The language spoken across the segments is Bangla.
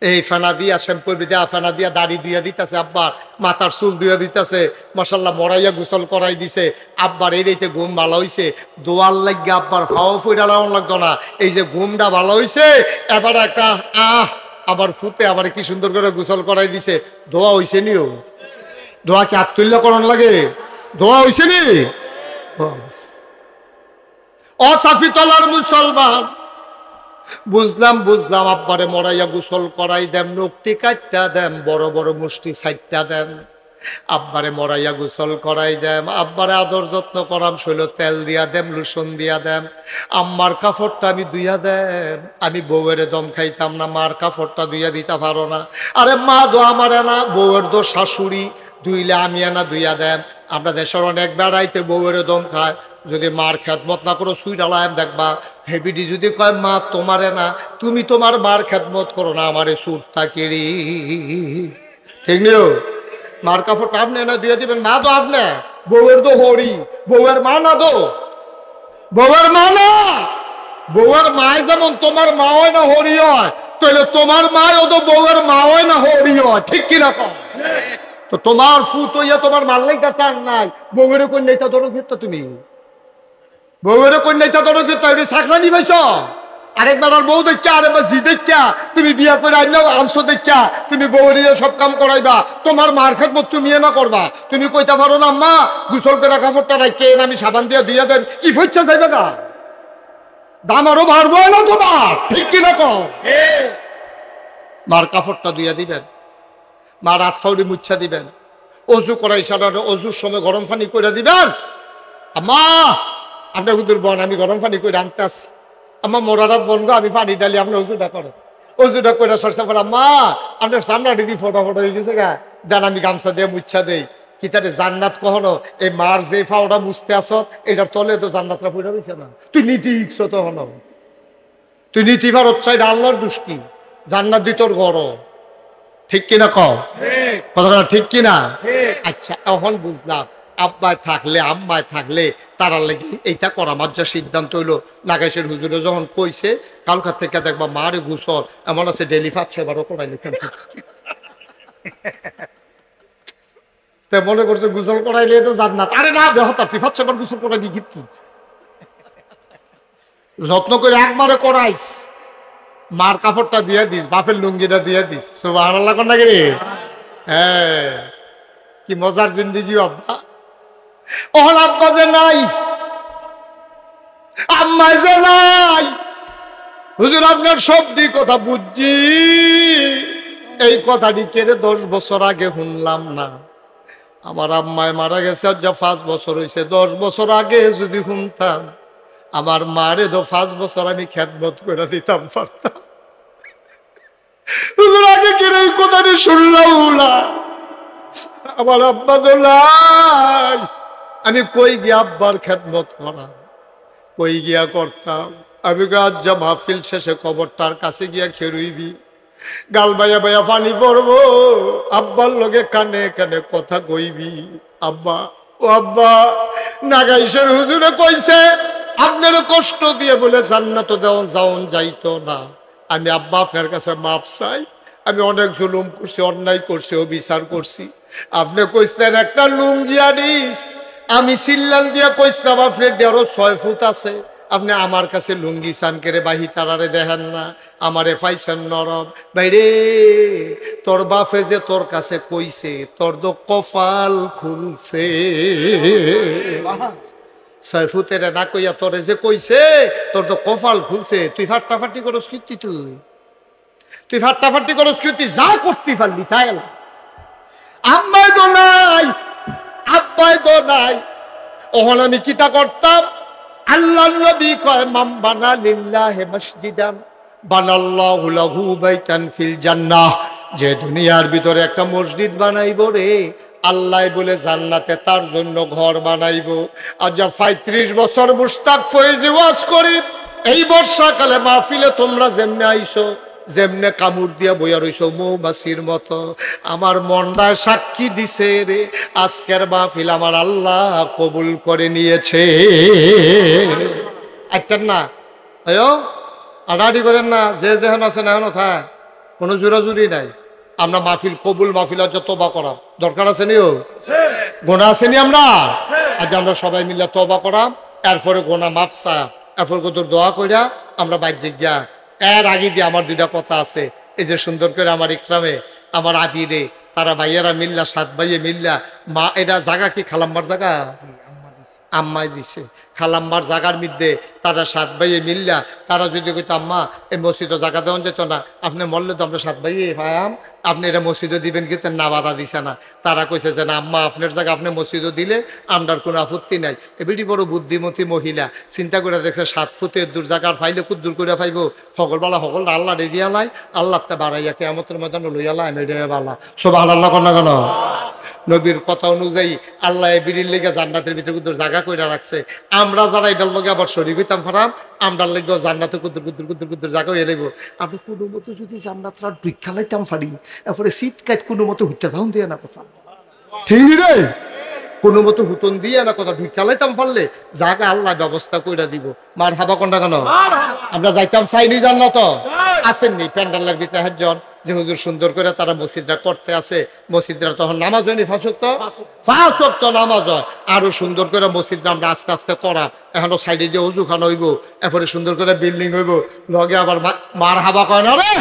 এই ফেনা দিয়া শ্যাম্পু দিয়া ফেনা দিয়া দাড়ি দিয়া দিতেছে, আব্বার মাথার চুল দিয়া দিতেছে, মাশাল্লাহ মরাইয়া গোসল করাই দিছে। আব্বার এই রেতে ঘুম ভালো হইছে, দোয়ার লাগিয়ে আব্বার খাওয়া ফুইটা লাগতো না। এই যে ঘুমটা ভালো হইছে, এবার একটা আবার ফুতে আবার কি সুন্দর করে গোসল করাই দিছে। দোয়া হইছে নিও, দোয়া কি হাত তুললে করণ লাগে? দোয়া হইছে নি? অসাফি তলার মুসলমান, বুঝলাম আব্বারে মরাইয়া গোসল করাই দেন, নকটি কাটটা দেন, বড় বড় মুষ্টি সাইটটা দেন, আব্বারে মরাইয়া গোসল করাই দেন, আব্বারে আদর যত্ন করাম, শৈল তেল দিয়া দেন, লোশন দিয়া দেন, আম্মার কাপড়টা আমি ধুইয়া দেন। আমি বউয়ের দম খাইতাম না, মার কাপড়টা ধুইয়া দিতে পারো না। আরে মা দো আমারে না, বউয়ের দো শাশুড়ি, ধুইলে আমি না ধুইয়া দেন। আমরা দেশের অনেক বেড়াইতে বউয়ের দম খায়, যদি মার খেদমত না করো সুই ডালায় দেখবা হেবিডি যদি কয় মা তোমারে না, তুমি তোমার মার খেদমত করো না, আমারে সুর তাকিরি, ঠিক নিও। মার কাপড়টা আপনি না দিয়ে দিবেন, মা তো আপনি, বউয়ের তো হরি, বউয়ের মা না তো, বউয়ের মা না, বউয়ের মায় যেমন তোমার মা হয় না হরি হয়, তাহলে তোমার মাও তো বউয়ের মা হয় না হরি হয়, ঠিক কিনা কম? তো তোমার ফুত হইয়া তোমার মাল্লাইটা টান নাই, বউয়ের কন্যাটা ধরো ফিরতা, তুমি বউয়ের কন্যাটা ধরো ফিরতা, এটা চাকরা নিবাইছ। আরেকবার আর বউ দেখা, আরেকবার জি দেখা, তুমি বিয়া করে আনছো দেখা, তুমি বউরিয়ে সব কাম করাইবা, তোমার মার খেদমত তুমি না করবা। তুমি কইতে পারো না মা গোসল করে কাপড়টা রাখছে আমি সাবান দিয়ে ধুইয়া দেন, কি ফইচ্ছা যাইবে না, দাম আরো বাড়বো না তোমার, ঠিক কিনা কম? মার কাপড়টা ধুইয়া দিবেন, মার হাত ফাউরি মুচ্ছা দিবেন, অজু করাই সাধারণ অজুর সময় গরম পানি করে দিবেন। আম্মা আপনার হুদুর বোন আমি গরম পানি করে আনতে আসি, আমার মোরারাত বনগো আমি পানি ডালি, আপনি অজুটা করেন, অজুটা করে সরষা করে মা আপনার সামনাটি দিয়ে ফটো হয়ে গেছে গা, যান আমি গামছা দিয়ে মুচ্ছা দেই। কি তারে জান্নাত কখনো এই মার যে ফাওটা মুছতে আসত এটার তলে তো জান্নাতরা ফুটে রয়েছে না। তুই নীতি ইচ্ছ তো হন, তুই নীতি ভারত চাই আল্লাহর দুষ্কি, জান্নাত দি তোর ঘর, ঠিক কিনা কও? কথা ঠিক কিনা? আচ্ছা এখন বুঝলাম আব্বায় থাকলে আম্মায় থাকলে তারা লাগে এইটা করা মাঝে সিদ্ধান্ত হইলো। নাগেশের হুজুরে যখন কইছে কালকার থেকে দেখবা মারে গোসল এমন আছে ডেলি 5-6 বারও করাইলে, মনে করছে গোসল করাইলে তো জান্নাত। আরে না বেহতার, তুই 5-6 বার গোসল করাইবি কি? যত্ন করে একবারে করাইস, মার কাপড়টা দিয়ে দিস, বাপের লুঙ্গিটা দিয়ে দিস, সুবহানাল্লাহ কোন নাকি রে? হ্যাঁ, কি মজার জিন্দিগি আব্বা। ওহন আব্বা যে নাই, আম্মা যে নাই, হুজুর আপনার সব দিক কথা বুঝছি, এই কথাটি কেড়ে 10 বছর আগে শুনলাম না। আমার আম্মায় মারা গেছে আজ 5 বছর হয়েছে, 10 বছর আগে যদি শুনতাম আমার মারে তো 5 বছর আমি খেদমত করে দিতাম পারতাম। আগে কেড়ে এই কথাটি শুনলাম না, আমার আব্বা তো নাই, আমি কই গিয়া আব্বার খেদমত করা, কই গিয়া করতাম। আমি আজ যা মাহফিল শেষে কবরটার কাছে গিয়া খেরুইবি, গাল বাইয়া বাইয়া পানি পড়বো, আব্বার লগে কানে কানে কথা কইবি, আব্বা ও আব্বা নাগাইশের হুজুরে কইছে আপনার কষ্ট দিয়ে বলে জান্নাত দেওয়া যাওন যাইতো না। আমি আব্বা আপনার কাছে মাপ চাই, আমি অনেক জুলুম করছি, অন্যায় করছি, অবিচার করছি। আপনি কইসলেন একটা লুঙ্গি আনিস, আমি সিল্লান দিয়া কইসলাম আপনার দেড়ও 6 ফুট আছে, আপনি আমার কাছে লুঙ্গি চান করে বাহি তারারে দেখেন না, আমারে পাইছেন নরম। বাইরে তোর বাপে যে তোর কাছে কইছে তোর তো কপাল খুলছে, 6 ফুটের না কইয়া তোরে যে কইছে তোর তো কপাল খুলছে। তুই ফাটাফাটি করস কীর্তি, তুই ফাটাফাটি করস কীর্তি, যা করতে পারলি তাই। আম্মাই তো নাই, আব্বাই তো নাই, ওহন আমি কিতা করতাম? আল্লাহ নবী কয় মান বানা লিল্লাহি মসজিদান বানাল্লাহু লাহু বাইতান ফিল জান্নাহ, যে দুনিয়ার ভিতরে একটা মসজিদ বানাইবো রে আল্লাহ বলে জান্নাতে তার জন্য ঘর বানাইবো। আজ 35 বছর মুশতাক ফয়েজি ওয়াজ করি, এই বর্ষাকালে মাহফিলে তোমরা যেমনে আইছো, যেমনে কামড় দিয়া বইয়া রইছো মৌমাছির মতো, আমার মনটায় সাক্ষী দিছে রে আজকের মাহফিল আমার আল্লাহ কবুল করে নিয়েছে। একটা না আয়ো আড়াআড়ি করেন না, যে যেখানে আছেন এখন থাক, কোনো জোরাজুরি নাই। আমরা মাহফিল কবুল মাহফিল হচ্ছে তওবা করা দরকার আছে নিও, গোনা আছে নি আমরা আজ আমরা সবাই মিলে তওবা করাম, এরপরে গোনা মাপ চা, এরপর কত দোয়া কইরা আমরা বাহ্যিক গিয়া। এর আগে দিয়ে আমার দুইটা কথা আছে। এই যে সুন্দর করে আমার ইকরামে আমার আবিরে তারা ভাইয়েরা মিল্লা 7 ভাইয়ে মিল্লা মা এটা জায়গা কি খালাম্বার জায়গা আম্মাই দিছে খালাম্বার জায়গার মধ্যে তারা 7 ভাইয়ে মিল্লা তারা যদি কইতো আম্মা এই মসজিদে জায়গা দেওয়া যেত না, আপনি মরলে তো আমরা 7 ভাইয়ে পায়াম, আপনি এটা মসজিদে দিবেন কিন্তু না, বাধা দিছে না। তারা কইছে যে না আম্মা আপনার জায়গা আপনি মসজিদে দিলে আমরার কোনো আপত্তি নাই। এবিটি বড় বুদ্ধিমতী মহিলা চিন্তা করে দেখছে 7 ফুটের দূর জায়গার ফাইলে খুব দূর করে ফাইব সকলবেলা সকল আল্লাহ রেজিয়া লাই আল্লাহ তা বাড়াইয়া কেয়ামতের ময়দানে লইয়া লাই মেডে বালা সুবহানাল্লাহ কন্যা কেন নবীর কথা অনুযায়ী আল্লাহ বিড়ির লেগে জান্নাতের ভিতরে কুদুর জায়গা কইরা রাখছে। আমরা যারা এটার লগে আবার শরীক হইতাম ফারাম আমরার লেগে জান্নাতে কুদুর কুদুর কুদুর কুদুর জায়গা হয়ে লাগবো। আপনি কোনো মতো যদি জান্নাতটা ঢুকা লাইতাম ফারি এরপরে শীত কাজ কোনো মতো হুইতে থাকুন দিয়ে না কথা ঠিক রে, কোনো মতো হুতন দিয়ে না কথা ঢুকা লাইতাম পারলে জায়গা আল্লাহ ব্যবস্থা কইরা দিব। মার হাবা কোনটা কেন আমরা যাইতাম চাইনি জান্নাত আসেননি প্যান্ডেলের ভিতরে একজন যে হুজুর সুন্দর করে তারা মসজিদটা করতে আছে, মসজিদরা তখন নামাজ হয়নি 5 ওয়াক্ত নামাজ হয়, আরো সুন্দর করে মসজিদটা আমরা আস্তে আস্তে করা এখনো সাইডে দিয়ে উজুখানা হইব, এরপরে সুন্দর করে বিল্ডিং হইব, লগে আবার মার হাবা কয় না রে,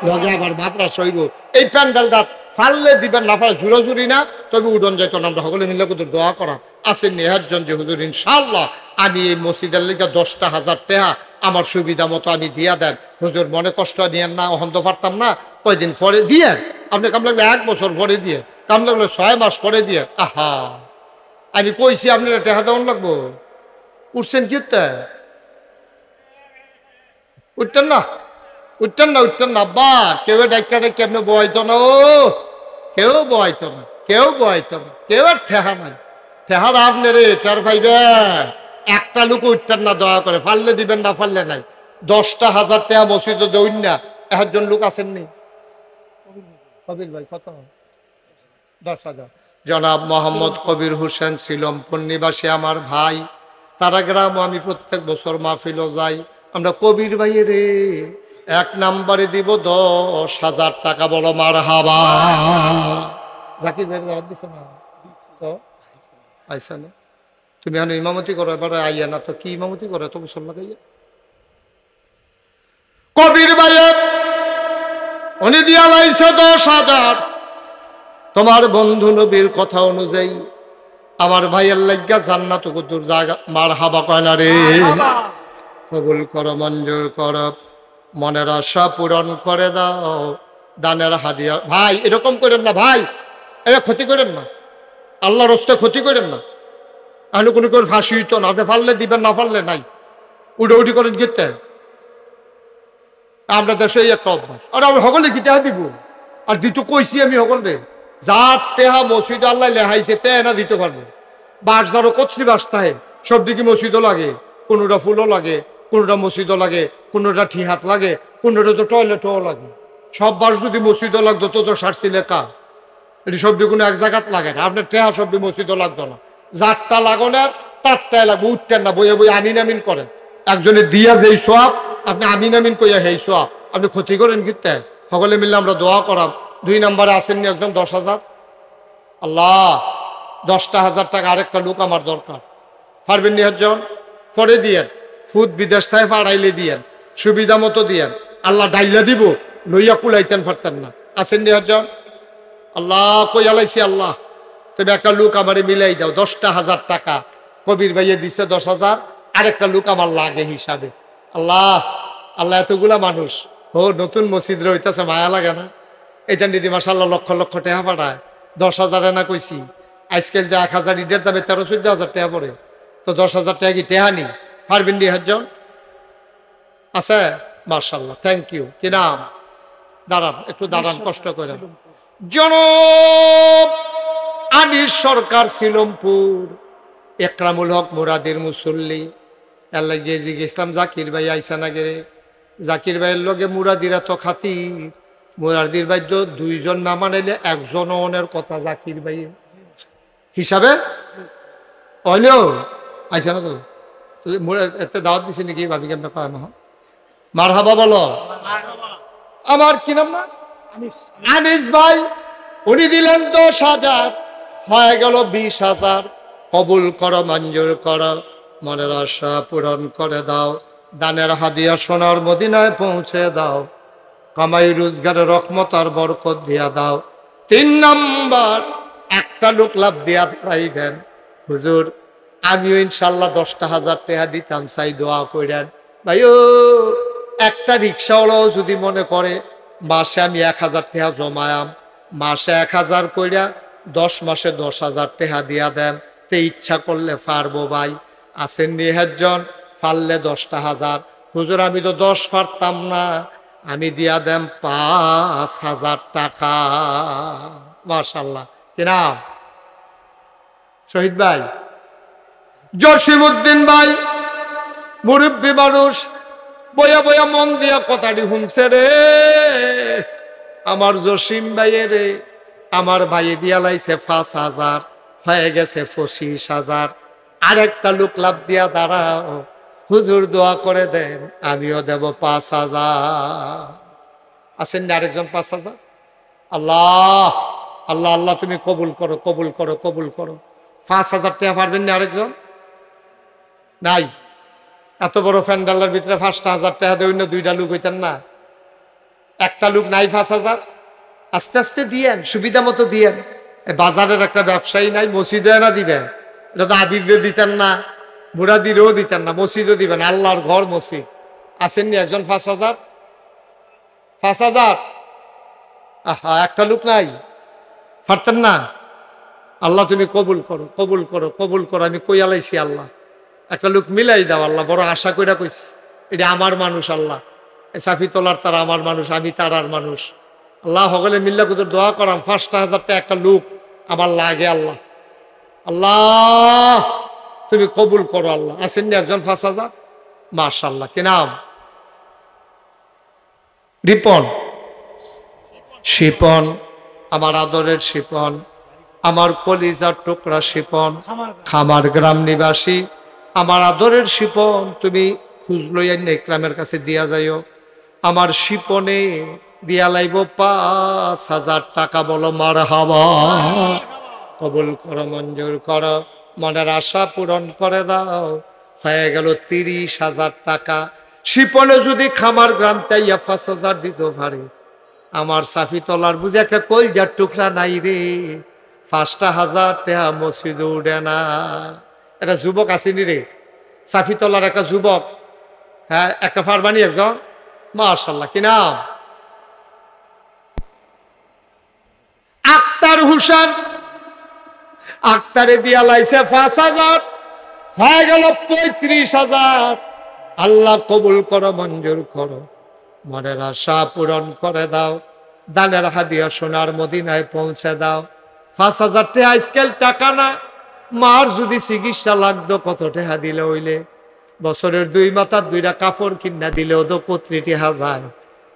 লগে আবার মাদ্রাসা হইব। এই প্যান্ডেলটা ফাললে দিবেন না পারে জুড়ি না, তবে উডন যাইত না। আমরা সকলে মিলে কিন্তু দোয়া করা আসেন নিহাজন যে হুজুর ইনশাআল্লাহ আমি এই মসজিদের লিগে 10,000 টাকা আমার সুবিধা মতো আমি দিয়া দেন হুজুর, মনে কষ্ট নিয়েন না, অহন্ত পারতাম না, কয়দিন পরে দিয়ে আপনি কাম লাগলে 1 বছর পরে দিয়ে, কাম লাগলে 6 মাস পরে দিয়ে। আহা আমি কইছি আপনারা টাকা দেওয়ান লাগবো, উঠছেন কি উঠতেন না উঠতেন না উঠতেন না আব্বা, কেউ ডাক্তারে কেমনে বইতো না, ও কেউ বইতো না, কেউ বইতো না, কেউ আর ঠেহা নাই, ঠেহার আপনি রে টের পাইবে। একটা লোক উঠতেন না, দয়া করে পারলে দিবেন না পারলে নাই। 10,000 টাকা মসজিদে দৌড় না, একজন লোক আসেননি কবির ভাই কত 10,000। জনাব মোহাম্মদ কবির হোসেন শিলমপুর নিবাসী আমার ভাই, তারা গ্রাম আমি প্রত্যেক বছর মাহফিলও যাই। আমরা কবির ভাইয়ের 1 নম্বরে দিব 10,000 টাকা, বলো মার হাবা। জাকির ভাই দাওয়াত দিছো না তো আইসা না, তুমি এখন ইমামতি করো, এবারে আইয়া না তো কি ইমামতি করো এত বছর লাগাইয়া। কবির ভাইয়ের উনি দিয়া লাইছে 10,000। তোমার বন্ধু নবীর কথা অনুযায়ী আমার ভাইয়ের লাগিয়া জান্নাত কুদুর জায়গা মার হাবা কয় না রে, কবুল করো মঞ্জুর করো, মনের আশা পূরণ করে দাও, দানের হাদিয়া। ভাই এরকম করেন না ভাই, এটা ক্ষতি করেন না, আল্লাহর রাস্তে ক্ষতি করেন না। আমি কোনো করে ফাঁসি হইতো না, আপনি পারলে দিবেন না পারলে নাই, উঠি করেন গিতে। আমরা দেশে একটা অভ্যাস, আর আমি সকলে কি টেহা দিব, আর দিতে কইছি আমি সকলে যার টেহা মসজিদ আল্লাহ লেহাইছে তে না দিতে পারবো। বাস যারও কত্রি বাসতায় সব দিকে মসজিদও লাগে, কোনোটা ফুলও লাগে, কোনোটা মসজিদও লাগে, কোনোটা ঠিহাত লাগে, কোনোটা তো টয়লেটও লাগে। সব বাস যদি মসজিদও লাগতো তো সারছি লেখা, এটি সবজি কোনো এক জায়গাত লাগে না। আপনার টেহা সবজি মসজিদও লাগতো না, যারটা লাগনের তারটাই লাগবে, উঠতেন না বইয়ে বই আমিন আমিন করেন। একজনে দিয়া যেই সোয়াব আপনি আমিন আমিন কইয়া সেই সোয়াব আপনি ক্ষতি করেন কিন্তু। সকলে মিললে আমরা দোয়া করাম। 2 নম্বরে আসেননি একজন 10,000। আল্লাহ 10,000 টাকা আরেকটা লোক আমার দরকার, পারবেন নি একজন পরে দিয়েন, ফুদ বিদেশ থেকে পাড়াইলে দিয়েন, সুবিধা মতো দিয়েন, আল্লাহ ডাইলা দিব, লইয়া কুলাইতেন পারতেন না। আসেননি একজন আল্লাহ কই আলাইছি আল্লাহ তুমি একটা লোক আমারে মিলাই দাও। 10,000 টাকা কবির ভাইয়ে দিছে 10,000, আরেকটা লোক আমার লাগে হিসাবে। আল্লাহ আল্লাহ এতগুলা মানুষ ও নতুন মসজিদ রইতেছে, মায়া লাগে না? এটা নিদি মাসাল্লাহ লক্ষ লক্ষ টাকা পাঠায়, 10,000 না কইছি, আজকাল যে 1,000 ইটের দামে 13-14,000 টাকা পড়ে, তো 10,000 টাকা কি টেহা নি? পারবেন নি একজন আছে? মার্শাল্লাহ, থ্যাংক ইউ। কি নাম? দাঁড়ান একটু দাঁড়ান, কষ্ট করে। জনাব আনিস সরকার শিলমপুর, একরামুল হক মুরাদের মুসল্লি। আল্লাহ গিয়ে জিজ্ঞেসলাম জাকির ভাই আইসা না গেরে? জাকির ভাইয়ের লগে মুরাদিরা তো খাতি, মুরাদির ভাই তো 2 জন না মানাইলে 1 জন অনের কথা জাকির ভাই হিসাবে হইলেও আইসা না তো এতে দাওয়াত দিছে নাকি ভাবি কেমন কয় মার হাবা বলো। আমার কি নাম না আনিস ভাই, উনি দিলেন 10,000, হয়ে গেল 20,000। কবুল করো, মঞ্জুর করো, মনের আশা পূরণ করে দাও, দানের হাদিয়া সোনার মদিনায় পৌঁছে দাও, কামাই রোজগারের রহমত আর বরকত দিয়া দাও। 3 নাম্বার, একটা লোক লাভ দিয়া দাঁড়াইবেন, হুজুর আমিও ইনশাল্লাহ 10,000 টাকা দিতাম, চাই দোয়া করেন। ভাইও একটা রিক্সাওয়ালাও যদি মনে করে মাসে আমি 1,000 টাকা জমায়াম, মাসে 1,000 কইরা 10 মাসে 10,000 টাকা দিয়া দেন, তে ইচ্ছা করলে পারবো ভাই। আসেন নিহেজন পারলে 10,000। হুজুর আমি তো 10 পারতাম না, আমি দিয়া দেম 5,000 টাকা। মাশাআল্লাহ। কি নাম? শহীদ ভাই, জসিমউদ্দিন ভাই, মুরব্বী মানুষ, বয়া বয়া মন দিয়া কথাটি শুনছে রে। আমার জসিম ভাইয়ে রে, আমার ভাইয়ে দিয়া লাইছে 5,000, হয়ে গেছে 25,000। আরেকটা লোক লাভ দিয়া দাঁড়াও, হুজুর দোয়া করে দেন, আমিও দেব 5,000। আছেন না আরেকজন 5,000? আল্লাহ আল্লাহ আল্লাহ, তুমি কবুল করো, কবুল করো, কবুল করো। 5,000 টাকা পারবেন না আরেকজন? নাই। এত বড় প্যান্ডালের ভিতরে 5,000 টাকা দেবেন না, 2টা লোক হইতেন না? একটা লোক নাই 5,000। আস্তে আস্তে দিয়েন, সুবিধা মতো দিয়েন। বাজারের একটা ব্যবসায়ী নাই, মসজিদে না দিবেন? এটা তো আবিরও দিতেন না, মুরাদিরও দিতেন না, মসজিদও দিবেন, আল্লাহর ঘর মসজিদ। আসেননি একজন 5,000? 5,000? আহা, একটা লোক নাই, পারতেন না? আল্লাহ তুমি কবুল করো, কবুল করো, কবুল করো। আমি কই আলাইছি আল্লাহ, একটা লোক মিলাই দাও আল্লাহ, বড় আশা কইরা কইছি। এটা আমার মানুষ আল্লাহ, সাফি তোলার তারা আমার মানুষ, আমি তারার মানুষ। আল্লাহ সকলে মিল্লা কুতুর দোয়া করাম 5,000 টাকা একটা লোক আমার লাগে আল্লাহ। আল্লাহ তুমি কবুল করো আল্লাহ। আসেননি একজন 5,000? মাশাআল্লাহ। কি নাম? রিপন। শিপন, আমার আদরের শিপন, আমার কলিজার টুকরা শিপন, খামার গ্রাম নিবাসী, আমার আদরের শিপন, তুমি খুঁজ লইয়া ইকরামের কাছে দিয়া যাইও। আমার শিপনে দিয়া লাইব 5,000 টাকা। বলো মারহাবা। কবুল করো, মঞ্জুর করো, মনের আশা পূরণ করে দাও। হয়ে গেল 30,000 টাকা। শিপনে যদি খামার গ্রাম চাইয়া 5,000 দিতে পারে, আমার সাফি তলার বুঝে একটা কলজার টুকরা নাই রে, 5,000 টাকা মসজিদ উঠে না। একটা যুবক আসেনি রে, সাফি তলার একটা যুবক, হ্যাঁ একটা ফারবানি একজন। মাশাআল্লাহ। কি নাম? আক্তার হোসেন। আক্তারে দিয়া লাইছে 5,000, হয়ে গেল 35,000। আল্লাহ কবুল করো, মঞ্জুর করো, মনের আশা পূরণ করে দাও, দানের হাদিয়া সোনার মদিনায় পৌঁছে দাও। 5,000 টাকা আজকাল টাকা না। মার যদি চিকিৎসা লাগতো কত টাকা দিলে হইলে? বছরের 2 মাথার 2টা কাপড় কিনা দিলেও তো 35,000।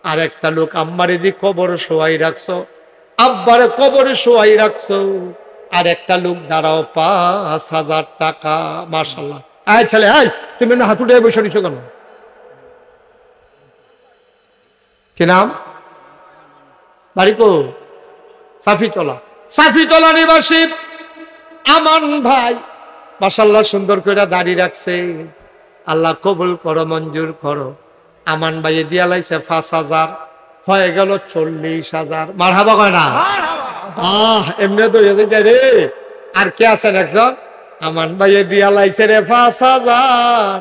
আর একটা লোক আম্মারে দি কবরে শোয়াই রাখছো, আব্বারে কবরে শোয়াই রাখছো, আর একটা লোক দাঁড়াও 5,000 টাকা। মাশাআল্লাহ। আয় ছেলে, আয়, তুমি না হাতুড়ে বসে নিছো কেন? কি নাম? বাড়ি কো? সাফিতলা। সাফিতলা নিবাসী আমান ভাই, মাশাআল্লাহ সুন্দর করে দাড়ি রাখছে। আল্লাহ কবুল করো, মঞ্জুর করো। আমান ভাইয়ে দিয়া লাইছে 5,000, হয়ে গেল 40,000। মারহাবা কয় না? এমনি তো রে। আর কে আছেন একজন? আমান ভাইয়ে দিয়া লাইছে রে 5,000।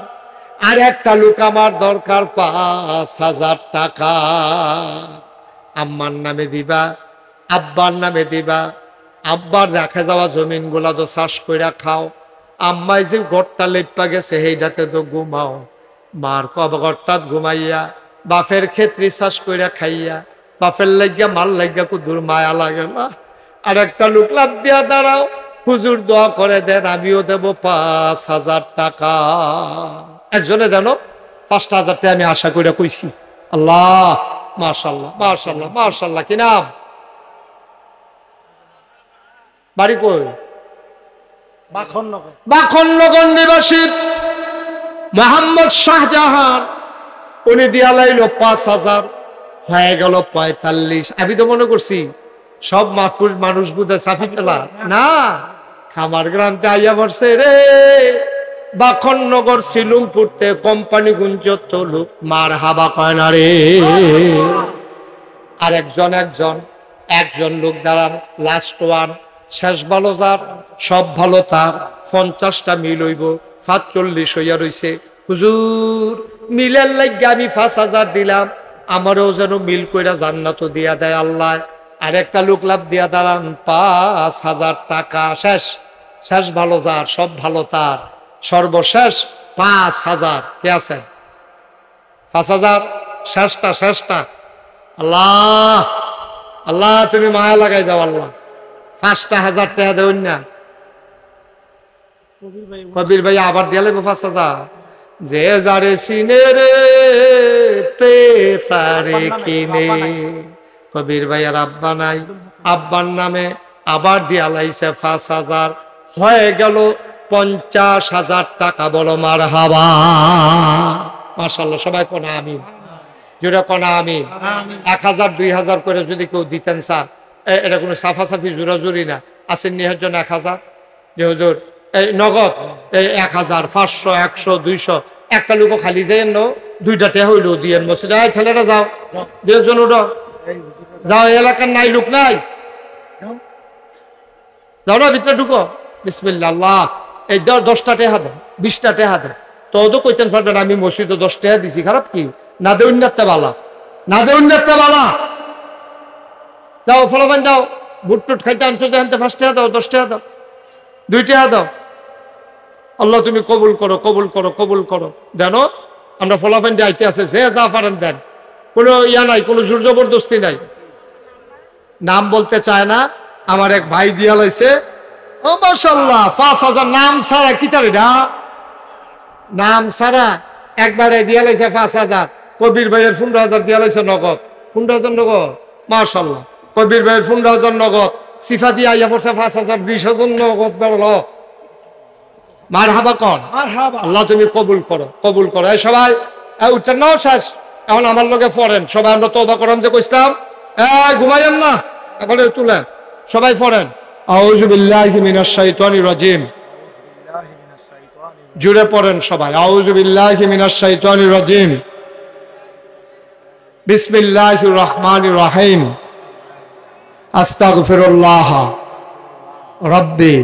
আর একটা লোক আমার দরকার 5,000 টাকা। আম্মার নামে দিবা, আব্বার নামে দিবা। আব্বার রাখে যাওয়া জমিন গুলা তো চাষ কইরা খাও। আম্মাই যে ঘরটা লেপা গেছে সেইটাতে তো ঘুমাও। মার ঘরটাত ঘুমাইয়া, বাপের ক্ষেত্রে চাষ কইরা খাইয়া, বাপের লাগিয়া মাল লাগিয়া কুদুর মায়া লাগে না। আর একটা লোক লাভ দিয়া দাঁড়াও, হুজুর দোয়া করে দেন, আমিও দেব 5,000 টাকা। একজনে জানো 5,000 টাকা আমি আশা করে কইছি। আল্লাহ, মাশাআল্লাহ, মাশাআল্লাহ, মাশাআল্লাহ। কি নাম? বাড়ি কই? বাখননগর নিবাসী মোহাম্মদ শাহজাহান। উনি দিয়া লাইল 5,000, হয়ে গেল 45। আমি তো মনে করছি সব মাহফুজ মানুষ বুঝে সাফি তোলা না, খামার গ্রামতে আইয়া পড়ছে রে, বাখননগর শিলুমপুরতে কোম্পানি গুঞ্জ তলু মার হাবা কয় না রে। আর একজন লোক দাঁড়ান, লাস্ট ওয়ান, শেষ ভালো যার, সব ভালো তার, 50টা মিল হইব, 45 হইয়া রইছে। হুজুর মিলের লাগে আমি 5000 দিলাম, আমারও যেন মিল কইরা জান্নাত দিয়া দেয় আল্লাহ। আর একটা লোক লাভ দিয়া দাঁড়ান, 5000 টাকা। শেষ ভালো যার, সব ভালো তার, সর্বশেষ 5000। কে আছেন? 5000 শেষটা। আল্লাহ আল্লাহ তুমি মায়া লাগাই দাও আল্লাহ, 5000 টাকা দেউন না। কবির ভাই আবার দিয়া লাগবে 5000। যে যারে চিনে রে তে তারে কিনে। কবির ভাইয়ার আব্বা নাই, আব্বার নামে আবার দিয়া লাইছে 5000, হয়ে গেল 50,000 টাকা। বলো মার হাবা, মাশাআল্লাহ। সবাই কোনা আমিন, জোরে কোনা আমিন। 1000 2000 করে যদি কেউ দিতেন স্যার, এটা কোনো সাফাসাফি জোরাজুরি না। আসেন নিহার জন্য 1000 যে হুজুর এই নগদ, এই 1000 500 100 200 একটা লোক খালি যাইয়েন না, 2টা টেহা হইলো দিয়েন। মসজিদে ছেলেরা যাও, 2 জন উঠো, যাও, এলাকার নাই লোক নাই, যাও না ভিতরে ঢুকো, বিসমিল্লাহ আল্লাহ। এই 10টা টেহা দেন, 20টা টেহা দেন। তো কইতেন পারবেন আমি মসজিদে 10 টাকা দিছি, খারাপ কি? না দে উন্নতটা বালা, না দে উন্নতটা বালা। যাও ফলাফান যাও, বুট টুট খাইতে আনছো, জানতে 5 টাকা দাও, 10 টাকা দাও, 2 টাকা দাও। আল্লাহ তুমি কবুল করো, কবুল করো, কবুল করো। দেন আমরা ফলাফান আইতে আছে, যে যা পারেন দেন, কোনো ইয়া নাই, কোনো জোর জবরদস্তি নাই। নাম বলতে চায় না, আমার এক ভাই দিয়া লাইছে, ও মাশাআল্লাহ 5000 নাম ছাড়া কি তারে না, নাম ছাড়া একবারে দিয়া লাইছে 5000। কবির ভাইয়ের 15,000 দিয়া লাইছে নগদ, 15,000 নগদ, মাশাআল্লাহ। কবির ভাইয়ের 15,000 নগদ, সিফা দিয়ে আইয়া পড়ছে 5000, 20,000 নগদ বেরোলো। মার হাবা কর, আল্লাহ তুমি কবুল করো, কবুল করো। এই সবাই উঠতেন নাও, শেষ। এখন আমার লগে পড়েন সবাই, আমরা তওবা করাম যে কইতাম, ঘুমাইয়েন না, এবারে তুলেন সবাই পড়েন। আউযু বিল্লাহি মিনাশ শাইতানির রাজিম, জুড়ে পড়েন সবাই। আউযু বিল্লাহি মিনাশ শাইতানির রাজিম, বিসমিল্লাহির রহমানির রহিম, আস্তাগফিরুল্লাহ রাব্বি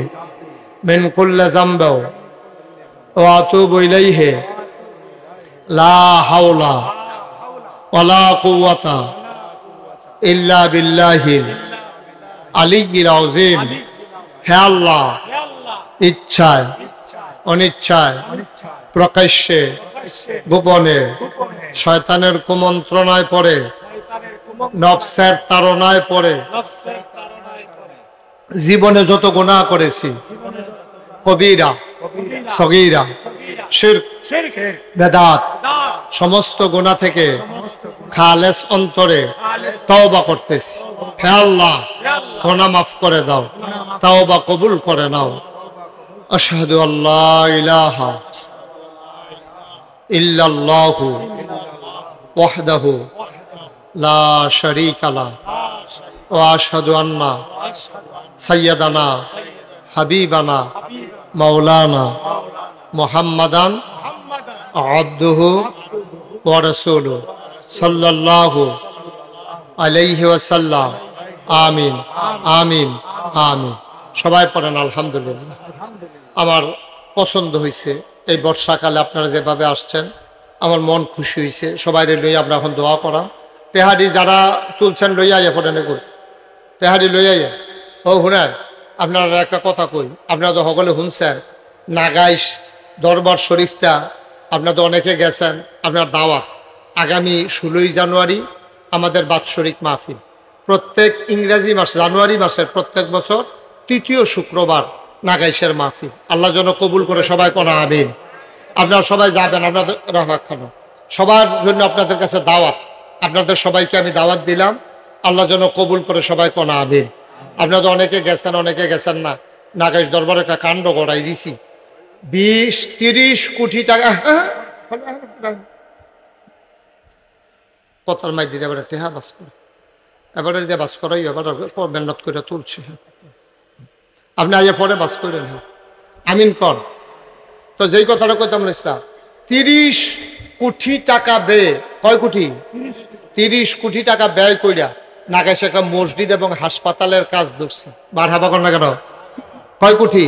মিন কুল্লি যামবি ওয়া আতুবু ইলাইহি, লা হাওলা ওয়ালা কুওয়াতা ইল্লা বিল্লাহিল আলিয়্যিল আযীম। হে আল্লাহ, ইচ্ছায় অনিচ্ছায়, প্রকাশ্যে গোপনে, শয়তানের কুমন্ত্রণায় পড়ে, নফসের তাড়নায় পড়ে জীবনে যত গুনাহ করেছি, কবিরা সগীরা, শিরক বেদাত, সমস্ত গুনাহ থেকে খালেস অন্তরে তওবা করতেছি। হে আল্লাহ, গুনাহ মাফ করে দাও, তওবা কবুল করে নাও। আশহাদু আল্লা ইলাহা ইল্লাল্লাহু ওয়াহদাহু লা শারীকা লাহু ওয়া আশহাদু আন্না সাইয়্যিদানা হাবিবানা মাওলানা মুহাম্মাদান আবদুহু ওয়া রাসূলুহু সাল্লাল্লাহু আলাইহি ওয়াসাল্লাম। আমিন আমিন আমিন। সবাই পড়েন আলহামদুলিল্লাহ। আমার পছন্দ হয়েছে এই বর্ষাকালে আপনারা যেভাবে আসছেন, আমার মন খুশি হয়েছে। সবাই লইয়া আমরা এখন দোয়া করাম। তেহারি যারা তুলছেন লইয়া আইয়া পড়েন, এগুলো তেহারি লইয়া আইয়া। ও হুনার, আপনারা একটা কথা কই, আপনারা তো সকলে শুনছেন, নাগাইশ দরবার শরীফটা আপনারা তো অনেকে গেছেন। আপনার দাওয়াত আগামী 16ই জানুয়ারি আমাদের বাৎসরিক মাহফিল। প্রত্যেক ইংরেজি মাস জানুয়ারি মাসের প্রত্যেক বছর 3য় শুক্রবার নাগাইশের মাহফিল। আল্লাহ যেন কবুল করে, সবাই কোনা আমিন। আপনারা সবাই যাবেন, আপনাদের রাখানো সবার জন্য আপনাদের কাছে দাওয়াত। আপনাদের সবাইকে আমি দাওয়াত দিলাম, আল্লাহ যেন কবুল করে, সবাই কোনা আমিন। আপনারা তো অনেকে গেছেন, অনেকে গেছেন না। নাগাইশ দরবারে একটা কাণ্ড গড়াই দিছি, 20-30 কোটি টাকা। কথার মাই দিতে এবার টেহা বাস করে এবারে দিয়ে বাস করাই এবার মেহনত করে তুলছে আপনি আইয়া পরে বাস করে নেন আমিন কর তো যেই কথাটা কইতাম ইসলাম 30 কোটি টাকা ব্যয় কয় কোটি 30 কোটি টাকা ব্যয় কইরা নাগাইছে একটা মসজিদ এবং হাসপাতালের কাজ ধরছে মারহাবা কর না কেন কয় কোটি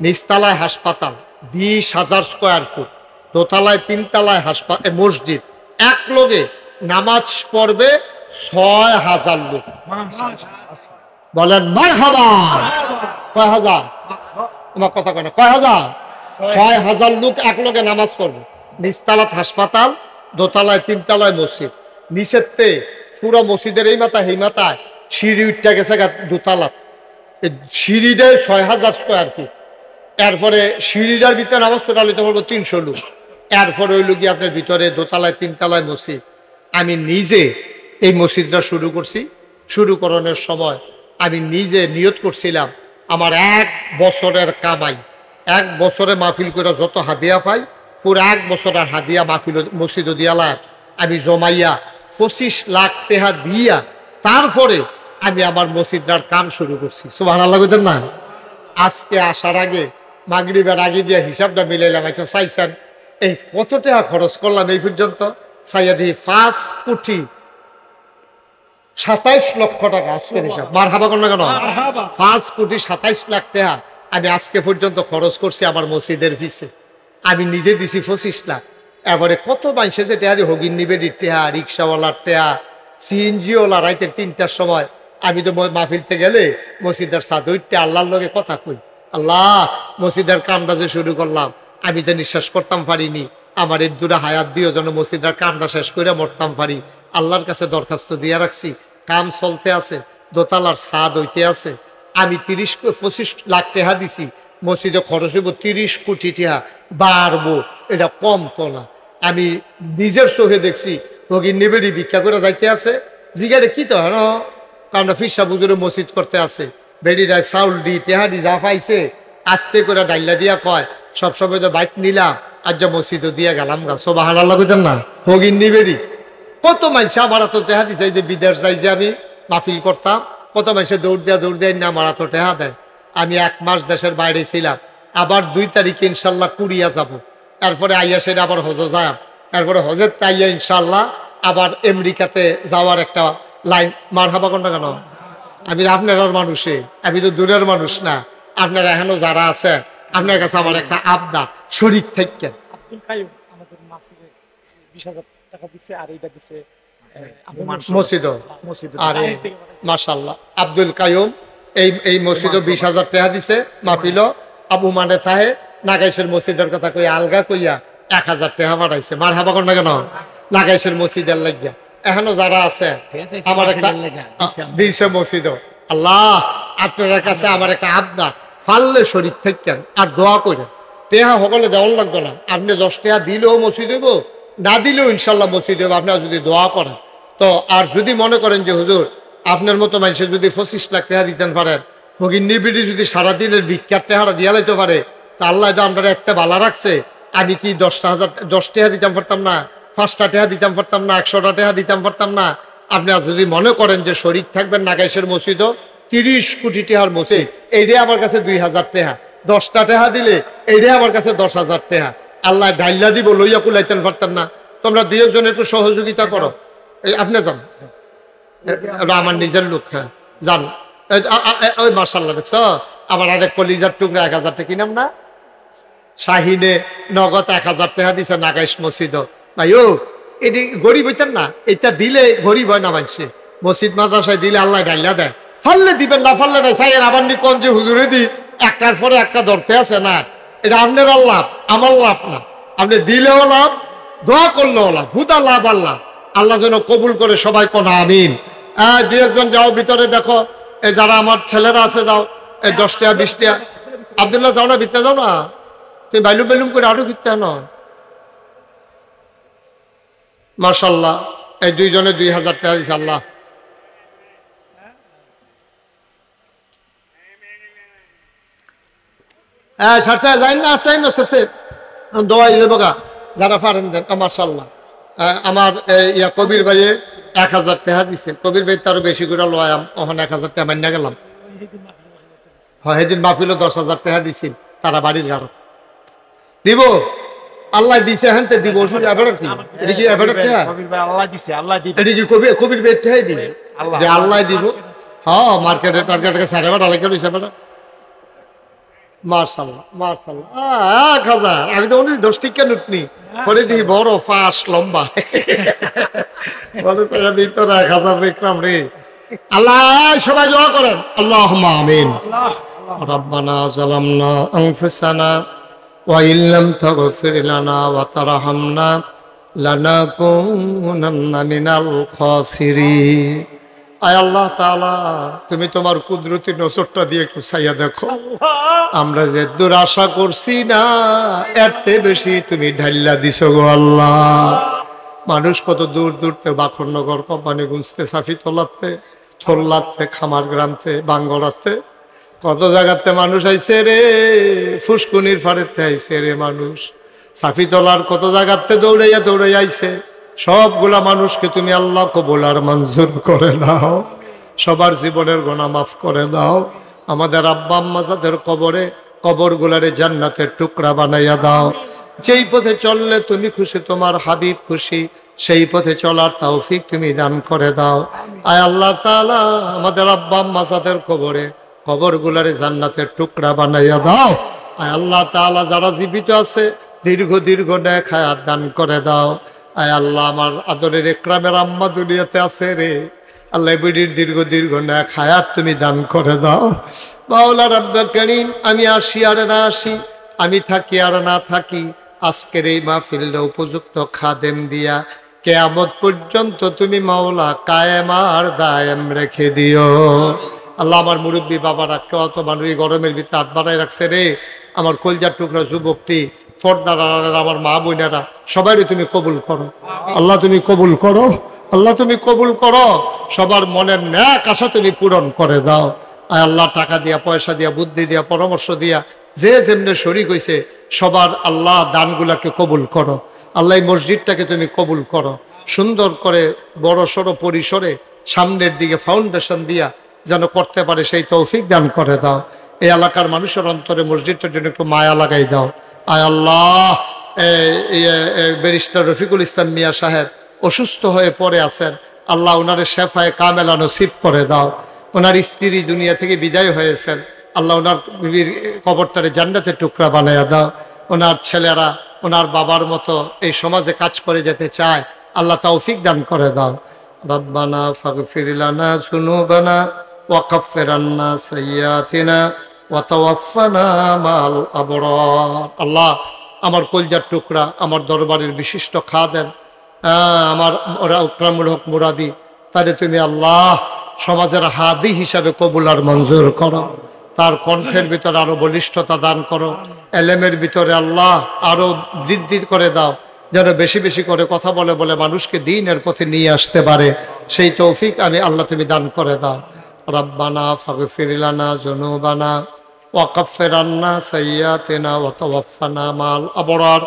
নিচতলায় হাসপাতাল 20,000 স্কোয়ার ফুট দোতলায় 3 তলায় হাসপাতাল মসজিদ এক লোকে নামাজ পড়বে 6,000 লোক বলেন মারহাবা কয় হাজার আমার কথা কয় না কয় হাজার 6,000 লোক এক লোকে নামাজ পড়বে নিচতলায় হাসপাতাল দোতলায় 3 তলায় মসজিদ নিচেতে পুরো মসজিদের এই মাথা এই মাথায় সিঁড়ি উঠতে গেছে দোতলা সিঁড়িটাই 6,000 স্কোয়ার ফিট এরপরে সিঁড়িটার ভিতরে নামাজ পড়ালিতে পড়বো 300 লোক এরপরে ওই লোকই আপনার ভিতরে দোতলায় 3 তলায় মসজিদ আমি নিজে এই মসজিদটা শুরু করছি শুরু করানোর সময় আমি নিজে নিয়ত করছিলাম আমার 1 বছরের কামাই 1 বছরে মাহফিল করে যত হাদিয়া পাই পুরো 1 বছরের হাদিয়া মাহফিল মসজিদ দিয়ালা আমি জমাইয়া 25 লাখ টাকা দিয়া তারপরে আমি আমার মসজিদটার কাম শুরু করছি সুবহানাল্লাহ কইতেন না আজকে আসার আগে মাগরিবের আগে দিয়ে হিসাবটা মিলাইলাম আচ্ছা চাইছেন এই কত টাকা খরচ করলাম এই পর্যন্ত চাইয়া দিই 5 কোটি 27 লক্ষ টাকা আজকের হিসাব মারহাবা কর না কেন 5 কোটি 27 লাখ টাকা আমি আজকে পর্যন্ত খরচ করছি আমার মসজিদের পিছে আমি নিজে দিছি 25 লাখ এবারে কত মানুষে যে টেহা দিয়ে হগিন নিবেদির টেহা রিক্সাওয়ালার টেহা সিএনজিওয়ালা রাইতের 3টার সময় আমি তো মাহফিলতে গেলে মসজিদের সাদুইটে আল্লাহর লগে কথা কই আল্লাহ মসজিদের কামটা যে শুরু করলাম আমি যে নিঃশ্বাস করতাম পারিনি আমার এই দুরা হায়াত দিও যেন মসজিদের কামটা শেষ করে মরতাম পারি আল্লাহর কাছে দরখাস্ত দিয়ে রাখছি কাম চলতে আছে দোতলার ছাদ হইতে আছে আমি 25 লাখ টাকা দিছি মসজিদে খরচ হইব 30 কোটি টাকা বাড়বো এটা কম তো না আমি নিজের চোখে দেখছি ভগিন নিবেড়ি ভিক্ষা করে যাইতে আছে জিগারে কি তো হ্যাঁ কারণ ফিরসা বুজুরে মসজিদ করতে আছে বেড়িরা চাউল দি টেহাদি যা পাইছে আস্তে করে ডাইলা দিয়া কয় সবসময় তো বাইক নিলাম আর যা মসজিদও দিয়া গেলাম গা সুবহানাল্লাহ কইতেন না ভগিন নিবেড়ি কত মানুষ আমার তো টেহা দিছে যে বিদেশ যাই যে আমি মাহফিল করতাম কত মানুষে দৌড় দেয় না আমার তো টেহা দেয় আমি 1 মাস দেশের বাইরে ছিলাম আবার 2 তারিখে ইনশাল্লাহ কুড়িয়া যাব এরপরে আইয়া সেটা আবার হজ যায় এরপরে হজের তাইয়া ইনশাল্লাহ আবার আমেরিকাতে যাওয়ার একটা লাইন মারহাবা কোনটা কেন আমি আপনার মানুষে আমি তো দূরের মানুষ না আপনারা এখনো যারা আছে আপনার কাছে আমার একটা আবদা শরীর থাকেন আব্দুল কাইয়ুম আমাদের মাহফিলে 20,000 টাকা দিছে আর এইটা দিছে মসজিদ আরে মাশাআল্লাহ আব্দুল কাইয়ুম এই মসজিদ 20,000 টাকা দিছে মাহফিল আবু মানে তাহে নাগাইশের মসজিদের কথা কই আলগা কইয়া 1,000 টাকা বাড়াইছে মারহাবা কোন না কেন নাগাইশের মসজিদের লাগিয়া এখনো যারা আছে আমার একটা দিছে মসজিদ আল্লাহ আপনার কাছে আমার একটা আবদা ফাললে শরীর থাকেন আর দোয়া করেন টেহা সকলে দেওয়ার লাগবে না আপনি 10 টাকা দিলেও মসজিদ হইব না দিলেও ইনশাল্লাহ মসজিদ হইব আপনারা যদি দোয়া করেন তো আর যদি মনে করেন যে হুজুর আপনার মতো মানুষের যদি 25 লাখ টাকা দিতেন পারেন হগিন নিবিড়ি যদি সারাদিনের ভিক্ষার টাকাটা দিয়া লাইতে পারে তা আল্লাহ তো আমরা একটা বালা রাখছে আমি কি 10 টাকা দিতাম পারতাম না 5টা টাকা দিতাম পারতাম না 100টা টাকা দিতাম পারতাম না আপনি যদি মনে করেন যে শরীক থাকবেন নাগাইশের মসজিদও 30 কোটি টাকার মসজিদ এইটাই আমার কাছে 2,000 টাকা 10টা টাকা দিলে এইটাই আমার কাছে 10,000 টাকা আল্লাহ ডাইল্লা দিব লইয়া কুলাইতেন পারতেন না তোমরা 2 একজন একটু সহযোগিতা করো এই আপনি যান আমার নিজের লোক হ্যাঁ যান ওই মাশাআল্লাহ দেখছ আমার আরেক কলিজার টুকরা 1,000 টাকা কিনাম না শাহিনে নগদ 1,000 টাকা দিছে নাগাইশ মসজিদ ভাই ও এটি গরিব হইতেন না এটা দিলে গরিব হয় না মানুষে মসজিদ মাদ্রাসায় দিলে আল্লাহ ডাইলা দেয় ফাললে দিবেন না ফাললে না সাইয়ের আবার নি কোন যে হুজুরে দি একটার পরে একটা ধরতে আছে না এটা আপনার লাভ আমার লাভ না আপনি দিলেও লাভ দোয়া করলেও লাভ হুদা লাভ আল্লাহ আল্লাহ যেন কবুল করে সবাই কোন আমিন 2 একজন যাও ভিতরে দেখো এই যারা আমার ছেলেরা আছে যাও এই 10 টাকা 20 টাকা আব্দুল্লাহ যাও না ভিতরে যাও না তুমি বাইলুম বাইলুম করে আরো ভিতরে না মাশাআল্লাহ এই 2 জনে 2,000 টাকা দিছে আল্লাহ সারসা যাই না আসছে না সারসে দোয়া দেবো গা যারা পারেন দেন মাশাআল্লাহ আমার ইয়া কবির ভাইয়ে 1000 টাকা দিছে, কবির ভাই তারও বেশি করে লয়াম, ওখানে 1000 টাকা মান্য গেলাম। হ্যাঁ, সেদিন মাহফিলও 10,000 টাকা দিছিল তারা বাড়ির গাড়ো দিব, আল্লাহ দিছে হেনতে দিব, ওষুধ এবার কি এটা কি এবার টাকা, এটা কি কবির ভাই টাকাই দিবে যে আল্লাহ দিব। হ্যাঁ, মার্কেটে টার্গেটকে 5.5 লাখ রয়েছে বেটা। মাশাআল্লাহ মাশাআল্লাহ, 1000। আমি তো উনি 10 টিকা নুটনি পরে দিই বড় ফাঁস লম্বা বলে তো 1000 বিক্রম রে। আল্লাহ সবাই দোয়া করেন, আল্লাহুম্মা আমিন। রব্বানা যালামনা আনফুসানা ওয়া ইল্লাম তাগফির লানা ওয়া তারহামনা লানাকুনান্না মিনাল খাসিরিন। আয় আল্লাহ তাআলা, তুমি তোমার কুদরতি নজরটা দিয়ে একটু চাইয়া দেখো, আমরা যে দুরাশা করছি না এরতে বেশি তুমি ঢাল্লা দিছো গো আল্লাহ। মানুষ কত দূর দূরতে বাখরনগর কোম্পানি গুনতে, সাফি তোলাতে, থোল্লাতে, খামার গ্রামতে, বাঙ্গড়াতে, কত জায়গাতে মানুষ আইছে রে, ফুসকুনির ফাড়েতে আইছে রে মানুষ, সাফি তোলার কত জায়গাতে দৌড়াইয়া দৌড়াইয়া আইছে। সবগুলা মানুষকে তুমি আল্লাহ কবুল আর মঞ্জুর করে দাও, সবার জীবনের গুনাহ মাফ করে দাও। আমাদের আব্বা আম্মা যাদের কবরে, কবরগুলারে জান্নাতের টুকরা বানাইয়া দাও। যেই পথে চললে তুমি খুশি, তোমার হাবিব খুশি, সেই পথে চলার তৌফিক তুমি দান করে দাও। আয় আল্লাহ তাআলা, আমাদের আব্বা আম্মা যাদের কবরে, কবরগুলারে জান্নাতের টুকরা বানাইয়া দাও। আয় আল্লাহ তাআলা, যারা জীবিত আছে দীর্ঘ দীর্ঘ নেক হায়াত দান করে দাও। আয় আল্লাহ, আমার আদরের একরামের আম্মা দুনিয়াতে আছে রে, আল্লাহ বিডির দীর্ঘ দীর্ঘ নেক হায়াত তুমি দান করে দাও। মাওলা রাব্বুল কারীম, আমি আসি আর না আসি, আমি থাকি আর না থাকি, আজকের এই মাহফিলটা উপযুক্ত খাদেম দিয়া কিয়ামত পর্যন্ত তুমি মাওলা কায়েম আর দায়েম রেখে দিও। আল্লাহ, আমার মুরব্বী বাবারা কত মানুষ গরমের ভিতরে হাত বাড়াই রাখছে রে, আমার কলজার টুকরা যুবকটি, পর্দার আমার মা বোনেরা, সবাই তুমি কবুল করো আল্লাহ, তুমি কবুল করো আল্লাহ, তুমি কবুল করো। সবার মনের ন্যাক আশা তুমি পূরণ করে দাও। আয় আল্লাহ, টাকা দিয়া, পয়সা দিয়া, বুদ্ধি দিয়া, পরামর্শ দিয়া, যে যেমনে শরীক হয়েছে সবার আল্লাহ দানগুলাকে কবুল করো। আল্লাহ, এই মসজিদটাকে তুমি কবুল করো, সুন্দর করে বড় সড়ো পরিসরে সামনের দিকে ফাউন্ডেশন দিয়া যেন করতে পারে সেই তৌফিক দান করে দাও। এই এলাকার মানুষের অন্তরে মসজিদটার জন্য একটু মায়া লাগাই দাও। আয় আল্লাহ, ব্যারিস্টার রফিকুল ইসলাম মিয়া সাহেব অসুস্থ হয়ে পড়ে আছেন, আল্লাহ ওনারে শেফায়ে কামেলা নসিব করে দাও। ওনার স্ত্রী দুনিয়া থেকে বিদায় হয়েছেন, আল্লাহ ওনার বিবির কবরটারে জান্নাতের টুকরা বানাইয়া দাও। ওনার ছেলেরা ওনার বাবার মতো এই সমাজে কাজ করে যেতে চায়, আল্লাহ তৌফিক দান করে দাও। রব্বানা ফাগফির লানা যুনুবানা ওয়া কাফফির আন্না সাইয়্যাতিনা ওয়া তাওয়াফফানা মাল আবরার। আল্লাহ, আমার কলজার টুকরা, আমার দরবারের বিশিষ্ট খাদেম, আমার ওরা উকরামুল হক মুরাদি, তারে তুমি আল্লাহ সমাজের হাদি হিসাবে কবুল আর মঞ্জুর করো। তার কণ্ঠের ভিতরে আরো বলিষ্ঠতা দান করো, এলেমের ভিতরে আল্লাহ আরো বৃদ্ধি করে দাও, যেন বেশি বেশি করে কথা বলে বলে মানুষকে দ্বীনের পথে নিয়ে আসতে পারে, সেই তৌফিক আমি আল্লাহ তুমি দান করে দাও। রব্বানা ফাগফির লানা যুনুবানা ওয়া কাফফির আন্না সাইয়্যাতিনা ওয়া তাওয়াফফানা মাল আবরার।